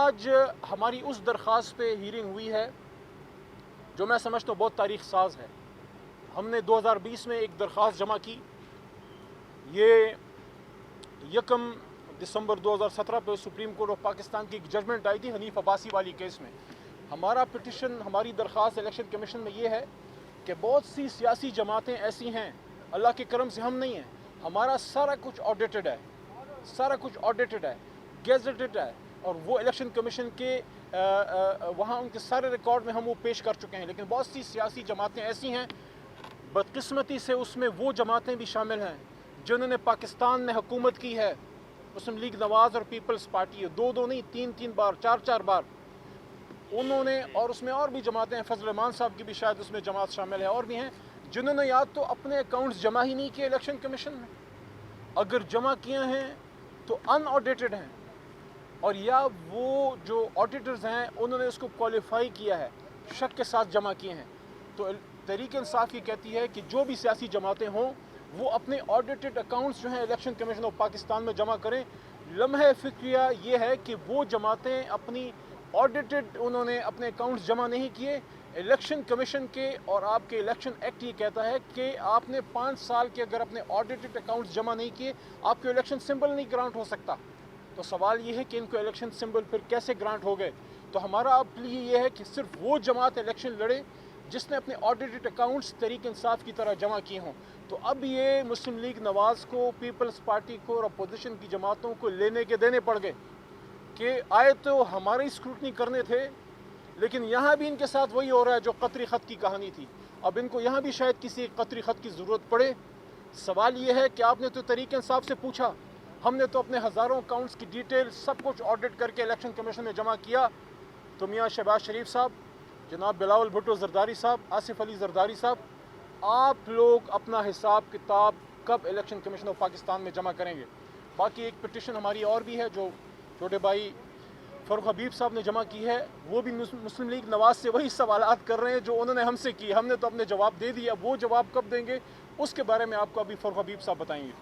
آج ہماری اس درخواست پہ ہیرنگ ہوئی ہے جو میں سمجھتا ہوں بہت تاریخ ساز ہے. ہم نے 2020 میں ایک درخواست جمع کی. یہ 1 دسمبر 2017 پہ سپریم کورٹ آف پاکستان کی ایک ججمنٹ آئی تھی حنیف عباسی والی کیس میں. ہمارا پٹیشن، ہماری درخواست الیکشن کمیشن میں یہ ہے کہ بہت سی سیاسی جماعتیں ایسی ہیں، اللہ کے کرم سے ہم نہیں ہیں، ہمارا سارا کچھ آڈیٹڈ ہے، سارا کچھ آڈیٹڈ ہے، گیزٹڈ ہے، اور وہ الیکشن کمیشن کے وہاں ان کے سارے ریکارڈ میں ہم وہ پیش کر چکے ہیں. لیکن بہت سی سیاسی جماعتیں ایسی ہیں، بدقسمتی سے اس میں وہ جماعتیں بھی شامل ہیں جنہوں نے پاکستان میں حکومت کی ہے. مسلم لیگ نواز اور پیپلز پارٹی، دو نہیں، تین بار، چار بار انہوں نے، اور اس میں اور بھی جماعتیں ہیں، فضل الرحمان صاحب کی بھی شاید اس میں جماعت شامل ہے، اور بھی ہیں جنہوں نے یا تو اپنے اکاؤنٹس جمع ہی نہیں کیے الیکشن کمیشن میں، اگر جمع کیے ہیں تو ان آڈیٹڈ ہیں، اور یا وہ جو آڈیٹرز ہیں انہوں نے اس کو کوالیفائی کیا ہے، شک کے ساتھ جمع کیے ہیں. تو تحریک انصاف یہ کہتی ہے کہ جو بھی سیاسی جماعتیں ہوں وہ اپنے آڈیٹڈ اکاؤنٹس جو ہیں الیکشن کمیشن آف پاکستان میں جمع کریں. لمحہ فکریہ یہ ہے کہ وہ جماعتیں اپنی آڈیٹڈ انہوں نے اپنے اکاؤنٹس جمع نہیں کیے. الیکشن کمیشن کے اور آپ کے الیکشن ایکٹ یہ کہتا ہے کہ آپ نے 5 سال کے اگر اپنے آڈیٹڈ اکاؤنٹس جمع نہیں کیے آپ کو الیکشن سمبل نہیں گرانٹ ہو سکتا. تو سوال یہ ہے کہ ان کو الیکشن سمبل پھر کیسے گرانٹ ہو گئے؟ تو ہمارا اب پلی یہ ہے کہ صرف وہ جماعت الیکشن لڑے جس نے اپنے آڈیٹڈ اکاؤنٹس تحریک انصاف کی طرح جمع کیے ہوں. تو اب یہ مسلم لیگ نواز کو، پیپلز پارٹی کو اور اپوزیشن کی جماعتوں کو لینے کے دینے پڑ گئے کہ آئے تو ہماری اسکروٹنی کرنے تھے، لیکن یہاں بھی ان کے ساتھ وہی ہو رہا ہے جو قطری خط کی کہانی تھی. اب ان کو یہاں بھی شاید کسی قطری خط کی ضرورت پڑے. سوال یہ ہے کہ آپ نے تو تحریک انصاف سے پوچھا، ہم نے تو اپنے ہزاروں اکاؤنٹس کی ڈیٹیل سب کچھ آڈٹ کر کے الیکشن کمیشن میں جمع کیا. تو میاں شہباز شریف صاحب، جناب بلاول بھٹو زرداری صاحب، آصف علی زرداری صاحب، آپ لوگ اپنا حساب کتاب کب الیکشن کمیشن آف پاکستان میں جمع کریں گے؟ باقی ایک پٹیشن ہماری اور بھی ہے جو چھوٹے بھائی فاروق حبیب صاحب نے جمع کی ہے، وہ بھی مسلم لیگ نواز سے وہی سوالات کر رہے ہیں جو انہوں نے ہم سے کی. ہم نے تو اپنے جواب دے دیا، وہ جواب کب دیں گے اس کے بارے میں آپ کو ابھی فاروق حبیب صاحب بتائیں گے.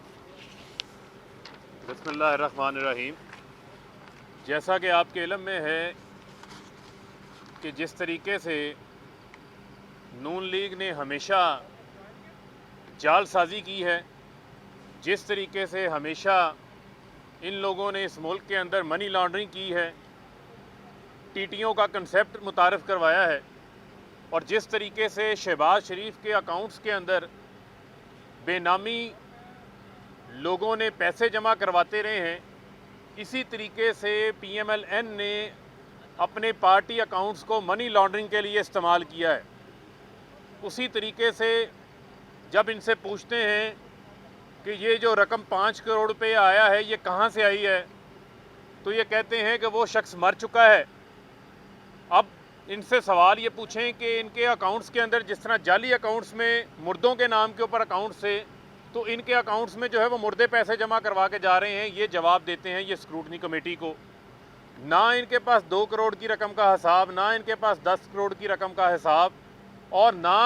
بسم اللہ الرحمن الرحیم. جیسا کہ آپ کے علم میں ہے کہ جس طریقے سے نون لیگ نے ہمیشہ جال سازی کی ہے، جس طریقے سے ہمیشہ ان لوگوں نے اس ملک کے اندر منی لانڈرنگ کی ہے، ٹی ٹیوں کا کنسیپٹ متعارف کروایا ہے، اور جس طریقے سے شہباز شریف کے اکاؤنٹس کے اندر بے نامی لوگوں نے پیسے جمع کرواتے رہے ہیں، اسی طریقے سے پی ایم ایل این نے اپنے پارٹی اکاؤنٹس کو منی لانڈرنگ کے لیے استعمال کیا ہے. اسی طریقے سے جب ان سے پوچھتے ہیں کہ یہ جو رقم 5 کروڑ روپے آیا ہے یہ کہاں سے آئی ہے، تو یہ کہتے ہیں کہ وہ شخص مر چکا ہے. اب ان سے سوال یہ پوچھیں کہ ان کے اکاؤنٹس کے اندر جس طرح جعلی اکاؤنٹس میں مردوں کے نام کے اوپر اکاؤنٹس سے، تو ان کے اکاؤنٹس میں جو ہے وہ مردے پیسے جمع کروا کے جا رہے ہیں. یہ جواب دیتے ہیں یہ اسکروٹنی کمیٹی کو. نہ ان کے پاس 2 کروڑ کی رقم کا حساب، نہ ان کے پاس 10 کروڑ کی رقم کا حساب، اور نہ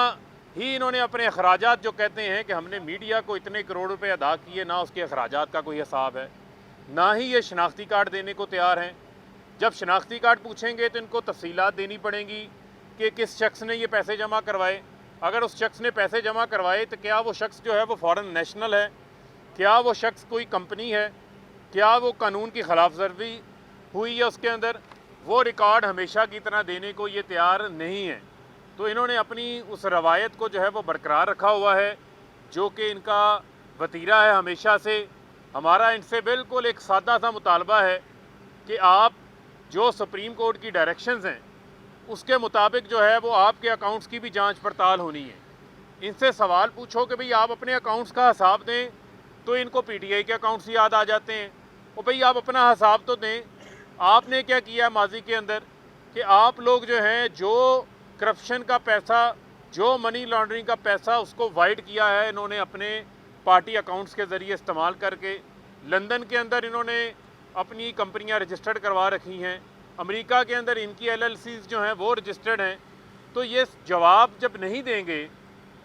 ہی انہوں نے اپنے اخراجات جو کہتے ہیں کہ ہم نے میڈیا کو اتنے کروڑ روپے ادا کیے، نہ اس کے اخراجات کا کوئی حساب ہے، نہ ہی یہ شناختی کارڈ دینے کو تیار ہیں. جب شناختی کارڈ پوچھیں گے تو ان کو تفصیلات دینی پڑیں گی کہ کس شخص نے یہ پیسے جمع کروائے. اگر اس شخص نے پیسے جمع کروائے تو کیا وہ شخص جو ہے وہ فارن نیشنل ہے، کیا وہ شخص کوئی کمپنی ہے، کیا وہ قانون کی خلاف ورزی ہوئی ہے اس کے اندر؟ وہ ریکارڈ ہمیشہ کی طرح دینے کو یہ تیار نہیں ہے. تو انہوں نے اپنی اس روایت کو جو ہے وہ برقرار رکھا ہوا ہے جو کہ ان کا وتیرہ ہے ہمیشہ سے. ہمارا ان سے بالکل ایک سادہ سا مطالبہ ہے کہ آپ جو سپریم کورٹ کی ڈائریکشنز ہیں اس کے مطابق جو ہے وہ آپ کے اکاؤنٹس کی بھی جانچ پڑتال ہونی ہے. ان سے سوال پوچھو کہ بھئی آپ اپنے اکاؤنٹس کا حساب دیں تو ان کو پی ٹی آئی کے اکاؤنٹس یاد آ جاتے ہیں. اور بھئی آپ اپنا حساب تو دیں، آپ نے کیا کیا ماضی کے اندر کہ آپ لوگ جو ہیں جو کرپشن کا پیسہ، جو منی لانڈرنگ کا پیسہ اس کو وائٹ کیا ہے انہوں نے اپنے پارٹی اکاؤنٹس کے ذریعے استعمال کر کے. لندن کے اندر انہوں نے اپنی کمپنیاں رجسٹرڈ کروا رکھی ہیں، امریکہ کے اندر ان کی ایل ایل سیز جو ہیں وہ رجسٹرڈ ہیں. تو یہ جواب جب نہیں دیں گے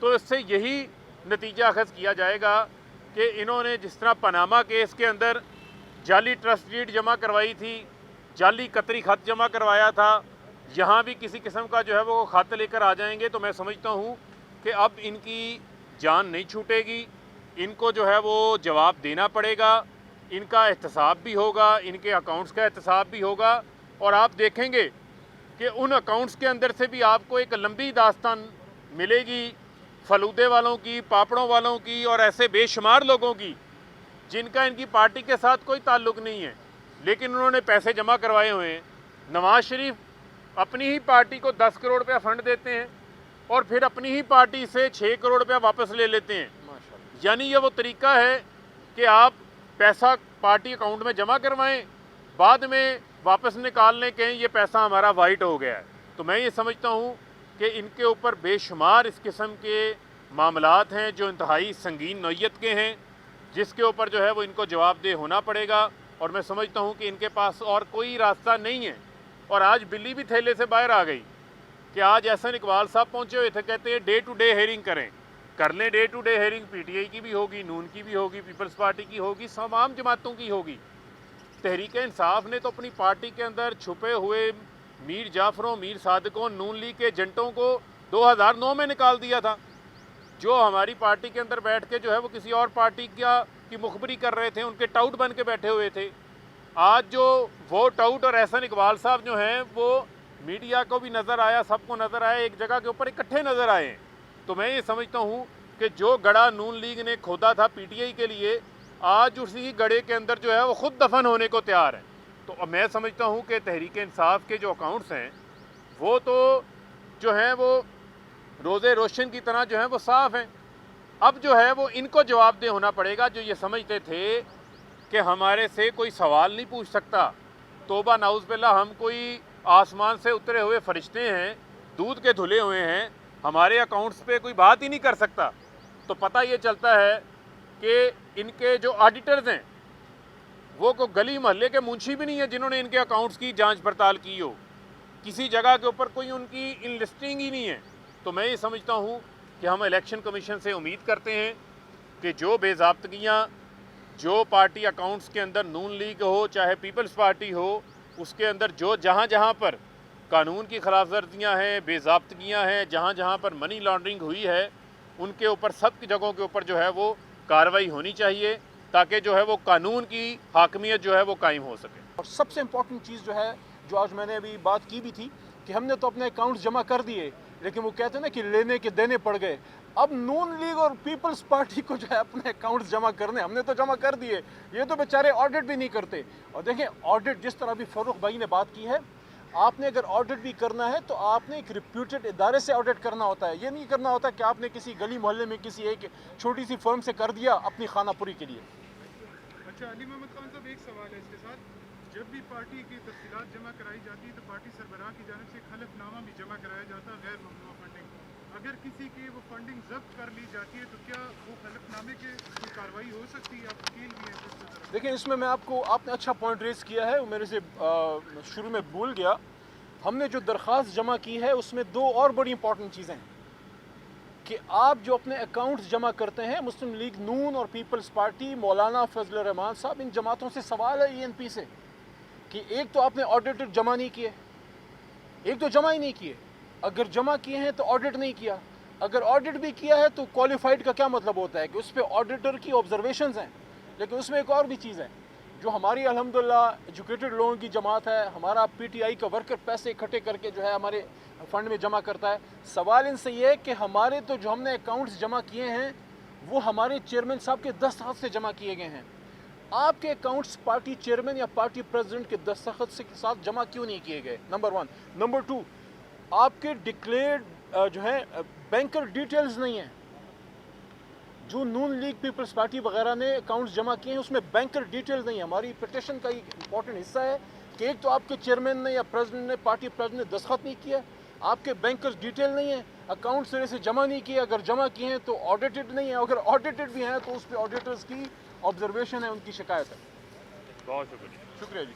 تو اس سے یہی نتیجہ اخذ کیا جائے گا کہ انہوں نے جس طرح پاناما کیس کے اندر جعلی ٹرسٹ ڈیڈ جمع کروائی تھی، जाली कतरी खत जमा करवाया था, यहाँ भी किसी किस्म का जो है वो खत लेकर आ जाएंगे, तो मैं समझता हूँ कि अब इनकी जान नहीं छूटेगी, इनको जो है वो जवाब देना पड़ेगा, इनका एहतसाब भी होगा, इनके अकाउंट्स का एहतसाब भी होगा, और आप देखेंगे कि उन अकाउंट्स के अंदर से भी आपको एक लंबी दास्तान मिलेगी फलूदे वालों की, पापड़ों वालों की, और ऐसे बेशुमार लोगों की जिनका इनकी पार्टी के साथ कोई ताल्लुक़ नहीं है, लेकिन उन्होंने पैसे जमा करवाए हुए हैं। नवाज शरीफ अपनी ही पार्टी को 10 करोड़ रुपया फ़ंड देते हैं और फिर अपनी ही पार्टी से 6 करोड़ रुपया वापस ले लेते हैं। यानी ये वो तरीका है कि आप पैसा पार्टी अकाउंट में जमा करवाएं, बाद में वापस निकाल लें, कहें ये पैसा हमारा वाइट हो गया है। तो मैं ये समझता हूँ कि इनके ऊपर बेशुमार इस किस्म के मामलात हैं जो इंतहाई संगीन नौइयत के हैं, जिसके ऊपर जो है वो इनको जवाबदेह होना पड़ेगा। और मैं समझता हूँ कि इनके पास और कोई रास्ता नहीं है। और आज बिल्ली भी थैले से बाहर आ गई कि आज एहसन इकबाल साहब पहुँचे हुए थे, कहते हैं डे टू डे हेयरिंग करें, कर लें day to day hearing, PTI की भी होगी, नून की भी होगी, पीपल्स पार्टी की होगी, तमाम जमातों की होगी। तहरीक इंसाफ ने तो अपनी पार्टी के अंदर छुपे हुए मीर जाफरों, मीर सादिकों, नून लीग के एजेंटों को 2009 में निकाल दिया था, जो हमारी पार्टी के अंदर बैठ के जो है वो किसी और पार्टी की मुखबरी कर रहे थे, उनके टाउट बन के बैठे हुए थे। आज जो वो टाउट और एहसन इकबाल साहब जो हैं वो मीडिया को भी नज़र आया, सबको नज़र आया, एक जगह के ऊपर इकट्ठे नज़र आए हैं। तो मैं ये समझता हूँ कि जो गड़ा नून लीग ने खोदा था पीटीआई के लिए, आज उसी गड़े के अंदर जो है वो ख़ुद दफन होने को तैयार है। तो मैं समझता हूँ कि तहरीक इंसाफ के जो अकाउंट्स हैं वो तो जो हैं वो रोज़े रोशन की तरह जो है वो साफ़ हैं। अब जो है वो इनको जवाबदेह होना पड़ेगा, जो ये समझते थे कि हमारे से कोई सवाल नहीं पूछ सकता, तौबा नाउज़ बिल्लाह, हम कोई आसमान से उतरे हुए फरिश्ते हैं, दूध के धुले हुए हैं, हमारे अकाउंट्स पे कोई बात ही नहीं कर सकता। तो पता ये चलता है कि इनके जो ऑडिटर्स हैं वो को गली मोहल्ले के मुंशी भी नहीं है जिन्होंने इनके अकाउंट्स की जांच पड़ताल की हो, किसी जगह के ऊपर कोई उनकी इन लिस्टिंग ही नहीं है। तो मैं ये समझता हूँ कि हम इलेक्शन कमीशन से उम्मीद करते हैं कि जो बेज़ाब्तगियाँ जो पार्टी अकाउंट्स के अंदर नून लीग हो चाहे पीपल्स पार्टी हो, उसके अंदर जो जहाँ जहाँ पर कानून की खिलाफ वर्जियाँ हैं, बेज़ाब्तगियाँ हैं, जहाँ जहाँ पर मनी लॉन्ड्रिंग हुई है, उनके ऊपर सब की जगहों के ऊपर जो है वो कार्रवाई होनी चाहिए, ताकि जो है वो कानून की हाकमियत जो है वो कायम हो सके। और सबसे इम्पॉर्टेंट चीज़ जो है, जो आज मैंने अभी बात की भी थी, कि हमने तो अपने अकाउंट्स जमा कर दिए, लेकिन वो कहते हैं ना कि लेने के देने पड़ गए। अब नून लीग और पीपल्स पार्टी को जो है अपने अकाउंट्स जमा करने, हमने तो जमा कर दिए, ये तो बेचारे ऑडिट भी नहीं करते। और देखें, ऑडिट जिस तरह भी फ़ारूक भाई ने बात की है, आपने अगर ऑडिट भी करना है तो आपने एक रिप्यूटेड इदारे से ऑडिट करना होता है। ये नहीं करना होता कि आपने किसी गली मोहल्ले में किसी एक छोटी सी फर्म से कर दिया अपनी खानापुरी के लिए। अच्छा, अली मोहम्मद खान साहब, एक सवाल है इसके साथ, जब भी पार्टी की तफसीलात जमा कराई जाती है तो पार्टी सरबराह की जानिब से हलफनामा भी जमा कराया जाता है गैर ममनूआ फंडिंग। अगर किसी की वो फंडिंग जब्त कर ली जाती है तो क्या वो हलफनामे के कोई कार्रवाई हो सकती है? आप वकील भी हैं। देखिए, इसमें मैं आपने अच्छा पॉइंट रेज़ किया है, वो मेरे से शुरू में भूल गया। हमने जो दरख्वास्त जमा की है उसमें दो और बड़ी इंपॉर्टेंट चीज़ें हैं कि आप जो अपने अकाउंट्स जमा करते हैं, मुस्लिम लीग नून और पीपल्स पार्टी, मौलाना फजल रहमान साहब, इन जमातों से सवाल है ENP से कि एक तो आपने ऑडिटेड जमा नहीं किए, एक तो जमा ही नहीं किए। अगर जमा किए हैं तो ऑडिट नहीं किया, अगर ऑडिट भी किया है तो क्वालिफाइड का क्या मतलब होता है कि उस पर ऑडिटर की ऑब्जर्वेशंस हैं। लेकिन उसमें एक और भी चीज़ है, जो हमारी अल्हम्दुलिल्लाह एजुकेटेड लोगों की जमात है, हमारा PTI का वर्कर पैसे इकट्ठे करके जो है हमारे फंड में जमा करता है। सवाल इनसे ये है कि हमारे तो जो हमने अकाउंट्स जमा किए हैं वो हमारे चेयरमैन साहब के दस्तखत से जमा किए गए हैं, आपके अकाउंट्स पार्टी चेयरमैन या पार्टी प्रेसिडेंट के दस्तखत के साथ जमा क्यों नहीं किए गए? नंबर 1। नंबर 2, आपके डिक्लेयर्ड जो है बैंकर डिटेल्स नहीं हैं। जो नून लीग पीपल्स पार्टी वगैरह ने अकाउंट्स जमा किए हैं उसमें बैंकर डिटेल्स नहीं है। हमारी पिटिशन का एक इंपॉर्टेंट हिस्सा है कि एक तो आपके चेयरमैन ने या प्रेसिडेंट ने, पार्टी प्रेसिडेंट ने दस्तखत नहीं किया, आपके बैंकर्स डिटेल नहीं है, अकाउंट सिरे से जमा नहीं किए, अगर जमा किए हैं तो ऑडिटेड नहीं है, अगर ऑडिटेड भी हैं तो उस पर ऑडिटर्स की ऑब्जर्वेशन है, उनकी शिकायत है। बहुत शुक्रिया। शुक्रिया जी।